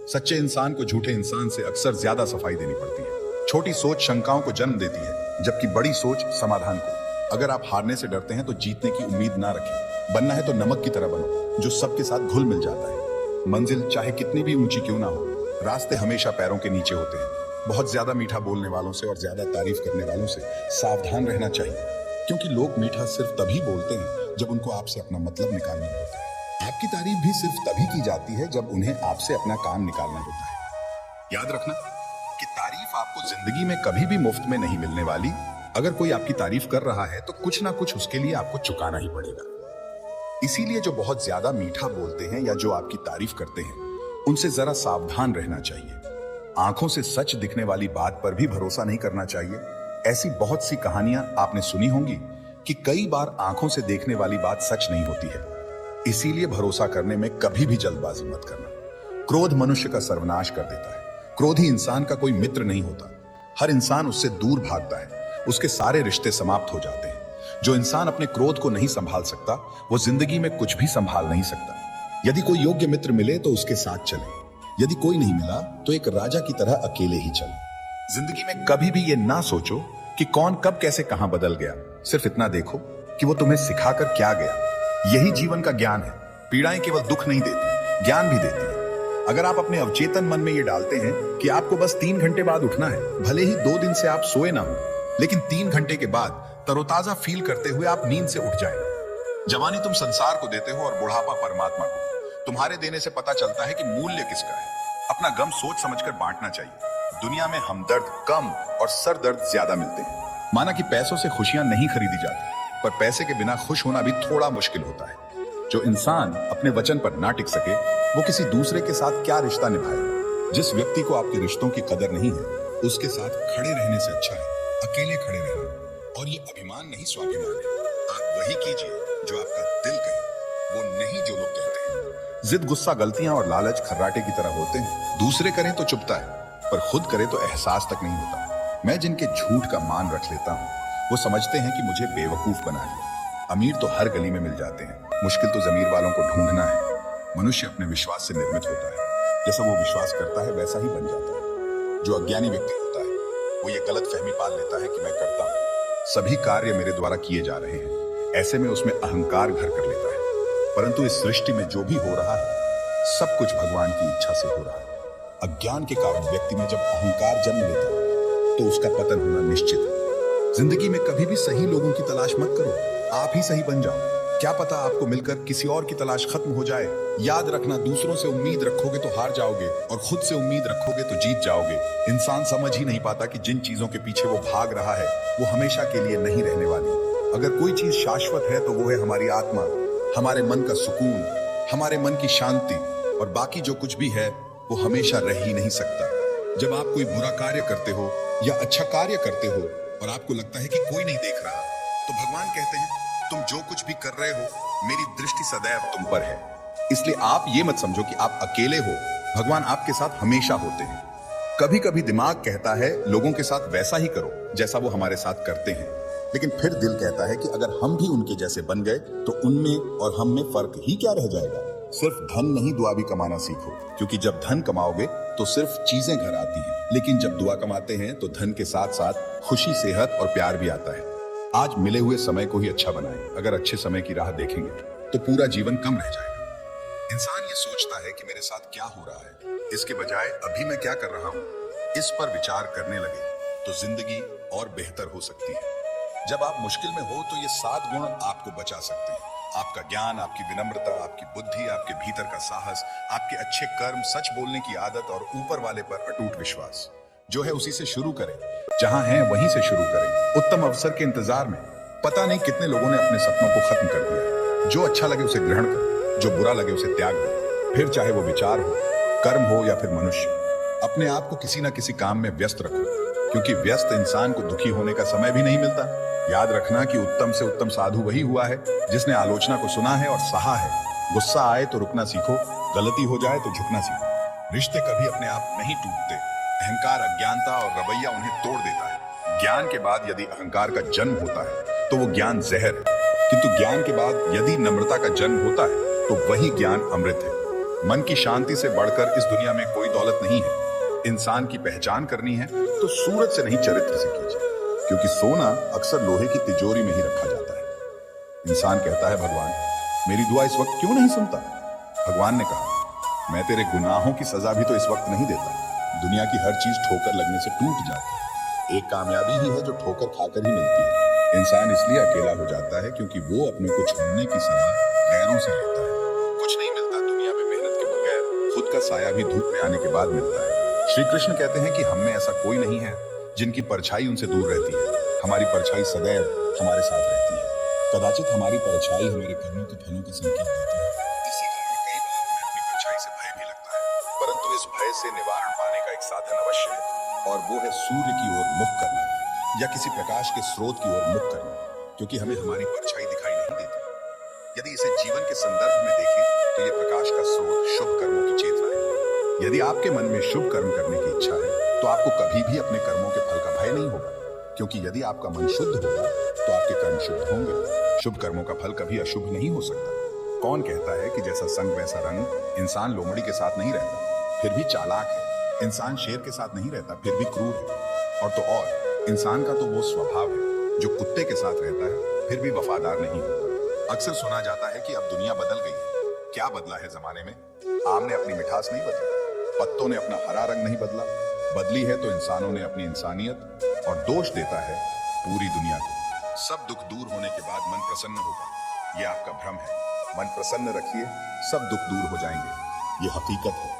सच्चे इंसान को झूठे इंसान से अक्सर ज्यादा सफाई देनी पड़ती है। छोटी सोच शंकाओं को जन्म देती है, जबकि बड़ी सोच समाधान को। अगर आप हारने से डरते हैं तो जीतने की उम्मीद ना रखें। बनना है तो नमक की तरह बनो, जो सबके साथ घुल मिल जाता है। मंजिल चाहे कितनी भी ऊंची क्यों ना हो, रास्ते हमेशा पैरों के नीचे होते हैं। बहुत ज्यादा मीठा बोलने वालों से और ज्यादा तारीफ करने वालों से सावधान रहना चाहिए, क्योंकि लोग मीठा सिर्फ तभी बोलते हैं जब उनको आपसे अपना मतलब निकालना होता है। आपकी तारीफ भी सिर्फ तभी की जाती है जब उन्हें आपसे अपना काम निकालना होता है। याद रखना कि तारीफ आपको जिंदगी में कभी भी मुफ्त में नहीं मिलने वाली। अगर कोई आपकी तारीफ कर रहा है तो कुछ ना कुछ उसके लिए आपको चुकाना ही पड़ेगा। इसीलिए जो बहुत ज्यादा मीठा बोलते हैं या जो आपकी तारीफ करते हैं, उनसे जरा सावधान रहना चाहिए। आंखों से सच दिखने वाली बात पर भी भरोसा नहीं करना चाहिए। ऐसी बहुत सी कहानियां आपने सुनी होंगी कि कई बार आंखों से देखने वाली बात सच नहीं होती है। इसीलिए भरोसा करने में कभी भी जल्दबाजी मत करना। क्रोध मनुष्य का सर्वनाश कर देता है। क्रोधी इंसान का कोई मित्र नहीं होता। हर इंसान उससे दूर भागता है। उसके सारे रिश्ते समाप्त हो जाते हैं। जो इंसान अपने क्रोध को नहीं संभाल सकता, वो जिंदगी में कुछ भी संभाल नहीं सकता। यदि कोई योग्य मित्र मिले तो उसके साथ चले। यदि कोई नहीं मिला तो एक राजा की तरह अकेले ही चले। जिंदगी में कभी भी ये ना सोचो कि कौन कब कैसे कहां बदल गया। सिर्फ इतना देखो कि वो तुम्हें सिखाकर क्या गया। यही जीवन का ज्ञान है। पीड़ाएं केवल दुख नहीं देती, ज्ञान भी देती है। अगर आप अपने अवचेतन मन में ये डालते हैं कि आपको बस 3 घंटे बाद उठना है, भले ही 2 दिन से आप सोए ना हो, लेकिन 3 घंटे के बाद तरोताजा फील करते हुए आप नींद से उठ जाएं। जवानी तुम संसार को देते हो और बुढ़ापा परमात्मा को। तुम्हारे देने से पता चलता है कि मूल्य किसका है। अपना गम सोच समझकर बांटना चाहिए। दुनिया में हमदर्द कम और सरदर्द ज्यादा मिलते हैं। माना कि पैसों से खुशियां नहीं खरीदी जाती, पर पैसे के बिना खुश होना भी थोड़ा मुश्किल होता है। जो इंसान अपने वचन पर ना टिक सके, वो किसी दूसरे के साथ क्या रिश्ता निभाएगा। जिस व्यक्ति को आपके रिश्तों की कदर नहीं है, उसके साथ खड़े रहने से अच्छा है अकेले खड़े रहना। और ये अभिमान नहीं, स्वाभिमान है। आप वही कीजिए जो आपका दिल कहे, वो नहीं जो लोग कहते हैं। जिद, गुस्सा, गलतियां और लालच खर्राटे की तरह होते हैं। दूसरे करें तो चुभता है, पर खुद करे तो एहसास तक नहीं होता। मैं जिनके झूठ का मान रख लेता हूँ, वो समझते हैं कि मुझे बेवकूफ बना दिया। अमीर तो हर गली में मिल जाते हैं, मुश्किल तो जमीर वालों को ढूंढना है। मनुष्य अपने विश्वास से निर्मित होता है। जैसा वो विश्वास करता है वैसा ही बन जाता है। जो अज्ञानी व्यक्ति होता है, वो ये गलत फहमी पाल लेता है कि मैं करता हूँ, सभी कार्य मेरे द्वारा किए जा रहे हैं। ऐसे में उसमें अहंकार घर कर लेता है। परंतु इस सृष्टि में जो भी हो रहा है, सब कुछ भगवान की इच्छा से हो रहा है। अज्ञान के कारण व्यक्ति में जब अहंकार जन्म लेता है, तो उसका पतन होना निश्चित है। जिंदगी में कभी भी सही लोगों की तलाश मत करो, आप ही सही बन जाओ। क्या पता आपको मिलकर किसी और की तलाश खत्म हो जाए। याद रखना, दूसरों से उम्मीद रखोगे तो हार जाओगे, और खुद से उम्मीद रखोगे तो जीत जाओगे। इंसान समझ ही नहीं पाता कि जिन चीजों के पीछे वो भाग रहा है, वो हमेशा के लिए नहीं रहने वाली। अगर कोई चीज शाश्वत है तो वो है हमारी आत्मा, हमारे मन का सुकून, हमारे मन की शांति। और बाकी जो कुछ भी है वो हमेशा रह ही नहीं सकता। जब आप कोई बुरा कार्य करते हो या अच्छा कार्य करते हो और आपको लगता है कि कोई नहीं देख रहा, तो भगवान कहते हैं तुम जो कुछ भी कर रहे हो, मेरी दृष्टि सदैव तुम पर है। इसलिए आप ये मत समझो कि आप अकेले हो, भगवान आपके साथ हमेशा होते हैं। कभी कभी दिमाग कहता है लोगों के साथ वैसा ही करो जैसा वो हमारे साथ करते हैं, लेकिन फिर दिल कहता है कि अगर हम भी उनके जैसे बन गए तो उनमें और हम में फर्क ही क्या रह जाएगा। सिर्फ धन नहीं, दुआ भी कमाना सीखो, क्योंकि जब धन कमाओगे तो सिर्फ चीजें घर आती हैं, लेकिन जब दुआ कमाते हैं तो धन के साथ साथ खुशी, सेहत और प्यार भी आता है। आज मिले हुए समय को ही अच्छा बनाएं। अगर अच्छे समय की राह देखेंगे तो पूरा जीवन कम रह जाएगा। इंसान ये सोचता है कि मेरे साथ क्या हो रहा है, इसके बजाय अभी मैं क्या कर रहा हूँ, इस पर विचार करने लगे तो जिंदगी और बेहतर हो सकती है। जब आप मुश्किल में हो तो ये 7 गुण आपको बचा सकते हैं। आपका ज्ञान, आपकी विनम्रता, आपकी बुद्धि, आपके भीतर का साहस, आपके अच्छे कर्म, सच बोलने की आदत और ऊपर वाले पर अटूट विश्वास। जो है उसी से शुरू करें, जहां हैं वहीं से शुरू करें। उत्तम अवसर के इंतजार में पता नहीं कितने लोगों ने अपने सपनों को खत्म कर दिया। जो अच्छा लगे उसे ग्रहण करो, जो बुरा लगे उसे त्याग दो। फिर चाहे वो विचार हो, कर्म हो या फिर मनुष्य, अपने आप को किसी ना किसी काम में व्यस्त रखो, क्योंकि व्यस्त इंसान को दुखी होने का समय भी नहीं मिलता। याद रखना कि उत्तम से उत्तम साधु वही हुआ है जिसने आलोचना को सुना है और सहा है। गुस्सा आए तो रुकना सीखो, गलती हो जाए तो झुकना सीखो। रिश्ते कभी अपने आप नहीं टूटते। अहंकार, अज्ञानता और रवैया उन्हें तोड़ देता है। ज्ञान के बाद यदि अहंकार का जन्म होता है तो वो ज्ञान जहर है, किंतु ज्ञान के बाद यदि नम्रता का जन्म होता है तो वही ज्ञान अमृत है। मन की शांति से बढ़कर इस दुनिया में कोई दौलत नहीं है। इंसान की पहचान करनी है तो सूरत से नहीं, चरित्र से कीजिए, क्योंकि सोना अक्सर लोहे की तिजोरी में ही रखा जाता है। इंसान कहता है, भगवान मेरी दुआ इस वक्त क्यों नहीं सुनता? भगवान ने कहा, मैं तेरे गुनाहों की सजा भी तो इस वक्त नहीं देता। दुनिया की हर चीज ठोकर लगने से टूट जाती है, एक कामयाबी ही है जो ठोकर खाकर ही मिलती है। इंसान इसलिए अकेला हो जाता है क्योंकि वो अपने को छोड़ने की सलाह गैरों से लेता है। कुछ नहीं मिलता दुनिया में मेहनत के बगैर, खुद का साया भी धूप में आने के बाद मिलता है। श्री कृष्ण कहते हैं कि हम में ऐसा कोई नहीं है जिनकी परछाई उनसे दूर रहती है। हमारी परछाई सदैव हमारे साथ रहती है। कदाचित हमारी परछाई हमारे कर्मों के फलों का संकेत देती है। इसी कारण कई बार हमें अपनी परछाई से भय भी लगता है, परंतु इस भय से निवारण पाने का एक साधन अवश्य है, और वो है सूर्य की ओर मुख करना या किसी प्रकाश के स्रोत की ओर मुख करना, क्योंकि हमें हमारी परछाई दिखाई नहीं देती। यदि इसे जीवन के संदर्भ में देखें तो ये प्रकाश का स्रोत शुभ कर्मों की चेतना है। यदि आपके मन में शुभ कर्म करने की इच्छा है तो आपको कभी भी अपने कर्मों के फल का भय नहीं होगा, क्योंकि यदि आपका मन शुद्ध होगा तो आपके कर्म शुद्ध होंगे। शुभ कर्मों का फल कभी अशुभ नहीं हो सकता। कौन कहता है कि जैसा संग वैसा रंग? इंसान लोमड़ी के साथ नहीं रहता फिर भी चालाक है, इंसान शेर के साथ नहीं रहता फिर भी क्रूर है, और तो और इंसान का तो वो स्वभाव है जो कुत्ते के साथ रहता है फिर भी वफादार नहीं होता। अक्सर सुना जाता है कि अब दुनिया बदल गई है। क्या बदला है जमाने में? आम ने अपनी मिठास नहीं बदली, पत्तों ने अपना हरा रंग नहीं बदला, बदली है तो इंसानों ने अपनी इंसानियत, और दोष देता है पूरी दुनिया को। सब दुख दूर होने के बाद मन प्रसन्न होगा, ये आपका भ्रम है। मन प्रसन्न रखिए, सब दुख दूर हो जाएंगे, ये हकीकत है।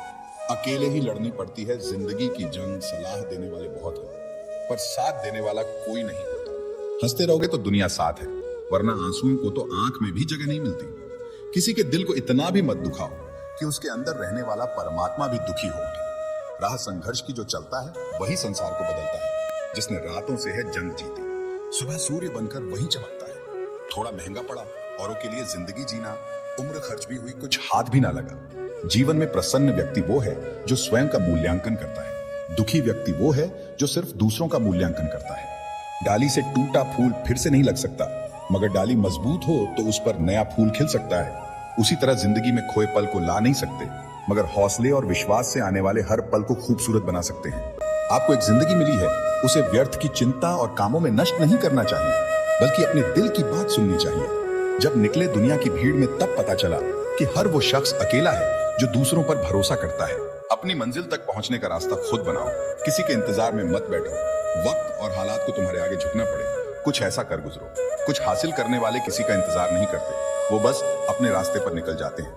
अकेले ही लड़नी पड़ती है जिंदगी की जंग। सलाह देने वाले बहुत हैं, पर साथ देने वाला कोई नहीं होता। हंसते रहोगे तो दुनिया साथ है, वरना आंसुओं को तो आंख में भी जगह नहीं मिलती। किसी के दिल को इतना भी मत दुखाओ कि उसके अंदर रहने वाला परमात्मा भी दुखी हो उठे। राह संघर्ष की जो चलता है वही संसार को बदलता है। जिसने रातों से है जंग जीती, सुबह सूर्य बनकर वही चमकता है। थोड़ा महंगा पड़ा औरों के लिए जिंदगी जीना, उम्र खर्च भी हुई, कुछ हाथ भी ना लगा। जीवन में प्रसन्न व्यक्ति वो है जो स्वयं का मूल्यांकन करता है। दुखी व्यक्ति वो है जो सिर्फ दूसरों का मूल्यांकन करता है। डाली से टूटा फूल फिर से नहीं लग सकता, मगर डाली मजबूत हो तो उस पर नया फूल खिल सकता है। उसी तरह जिंदगी में खोए पल को ला नहीं सकते, मगर हौसले और विश्वास से आने वाले हर पल को खूबसूरत बना सकते हैं। आपको एक जिंदगी मिली है, उसे व्यर्थ की चिंता और कामों में नष्ट नहीं करना चाहिए, बल्कि अपने दिल की बात सुननी चाहिए। जब निकले दुनिया की भीड़ में तब पता चला कि हर वो शख्स अकेला है जो दूसरों पर भरोसा करता है। अपनी मंजिल तक पहुंचने का रास्ता खुद बनाओ, किसी के इंतजार में मत बैठो। वक्त और हालात को तुम्हारे आगे झुकना पड़े, कुछ ऐसा कर गुजरो। कुछ हासिल करने वाले किसी का इंतजार नहीं करते, वो बस अपने रास्ते पर निकल जाते हैं।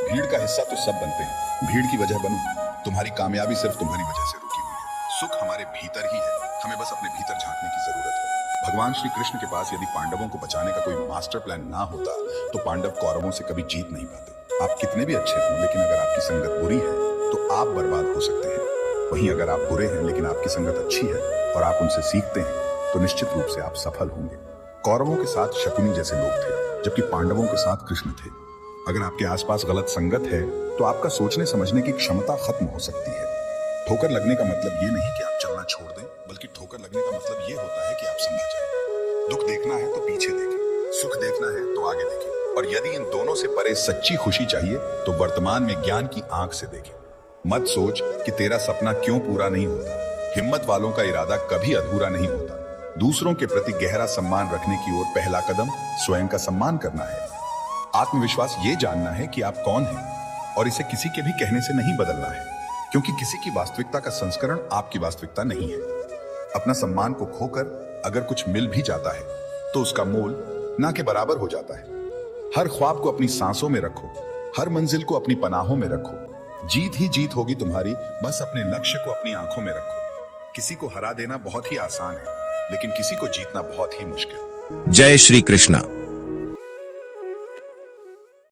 भीड़ का हिस्सा तो सब बनते हैं, भीड़ की वजह बनो। तुम्हारी कामयाबी सिर्फ तुम्हारी वजह से रुकी हुई है। सुख हमारे भीतर ही है, हमें बस अपने भीतर झांकने की जरूरत है। भगवान श्री कृष्ण के पास यदि पांडवों को बचाने का कोई मास्टर प्लान ना होता तो पांडव कौरवों से कभी जीत नहीं पाते। आप कितने भी अच्छे हों, लेकिन अगर आपकी संगत बुरी है तो आप बर्बाद हो सकते हैं। वहीं अगर आप बुरे हैं लेकिन आपकी संगत अच्छी है और आप उनसे सीखते हैं तो निश्चित रूप से आप सफल होंगे। कौरवों के साथ शकुनी जैसे लोग थे, जबकि पांडवों के साथ कृष्ण थे। अगर आपके आसपास गलत संगत है तो आपका सोचने समझने की क्षमता खत्म हो सकती है। ठोकर लगने का मतलब ये नहीं कि आप चलना छोड़ दें, बल्कि ठोकर लगने का मतलब ये होता है कि आप संभल जाएं। दुख देखना है तो पीछे देखें, सुख देखना है तो आगे देखें, और यदि इन दोनों से परे सच्ची खुशी चाहिए तो वर्तमान में ज्ञान की आंख से देखें। मत सोच कि तेरा सपना क्यों पूरा नहीं होता। हिम्मत वालों का इरादा कभी अधूरा नहीं होता। दूसरों के प्रति गहरा सम्मान रखने की ओर पहला कदम स्वयं का सम्मान करना है। आत्मविश्वास ये जानना है कि आप कौन हैं, और इसे किसी के भी कहने से नहीं बदलना है, क्योंकि किसी की वास्तविकता का संस्करण आपकी वास्तविकता नहीं है। अपना सम्मान को खोकर अगर कुछ मिल भी जाता है तो उसका मोल ना के बराबर हो जाता है। हर ख्वाब को अपनी सांसों में रखो, हर मंजिल को अपनी पनाहों में रखो। जीत ही जीत होगी तुम्हारी, बस अपने लक्ष्य को अपनी आंखों में रखो। किसी को हरा देना बहुत ही आसान है, लेकिन किसी को जीतना बहुत ही मुश्किल। जय श्री कृष्णा।